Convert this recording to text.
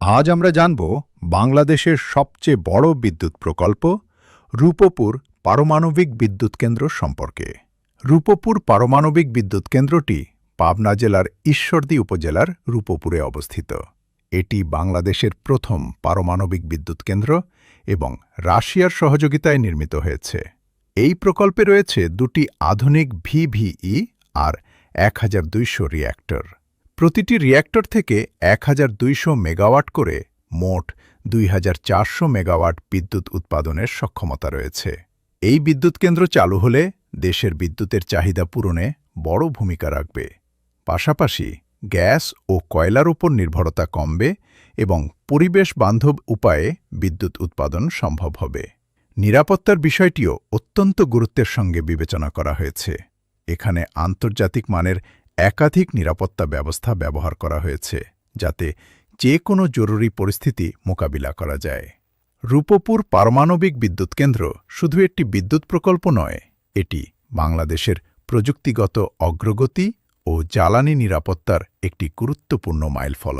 আজ আমরা জানব বাংলাদেশের সবচেয়ে বড় বিদ্যুৎ প্রকল্প রূপপুর পারমাণবিক বিদ্যুৎ কেন্দ্র সম্পর্কে। রূপপুর পারমাণবিক বিদ্যুৎ কেন্দ্রটি পাবনা জেলার ঈশ্বরদী উপজেলার রূপপুরে অবস্থিত। এটি বাংলাদেশের প্রথম পারমাণবিক বিদ্যুৎ কেন্দ্র এবং রাশিয়ার সহযোগিতায় নির্মিত হয়েছে। এই প্রকল্পে রয়েছে দুটি আধুনিক ভিভিই আর 1200 রিয়্যাক্টর। প্রতিটি রিয়্যাক্টর থেকে 1200 মেগাওয়াট করে মোট 2400 মেগাওয়াট বিদ্যুৎ উৎপাদনের সক্ষমতা রয়েছে। এই বিদ্যুৎ কেন্দ্র চালু হলে দেশের বিদ্যুতের চাহিদা পূরণে বড় ভূমিকা রাখবে। পাশাপাশি গ্যাস ও কয়লার উপর নির্ভরতা কমবে এবং পরিবেশ বান্ধব উপায়ে বিদ্যুৎ উৎপাদন সম্ভব হবে। নিরাপত্তার বিষয়টিও অত্যন্ত গুরুত্বের সঙ্গে বিবেচনা করা হয়েছে। এখানে আন্তর্জাতিক মানের একাধিক নিরাপত্তা ব্যবস্থা ব্যবহার করা হয়েছে, যাতে যে কোনো জরুরি পরিস্থিতি মোকাবিলা করা যায়। রূপপুর পারমাণবিক বিদ্যুৎ কেন্দ্র শুধু একটি বিদ্যুৎ প্রকল্প নয়, এটি বাংলাদেশের প্রযুক্তিগত অগ্রগতি ও জ্বালানি নিরাপত্তার একটি গুরুত্বপূর্ণ মাইলফলক।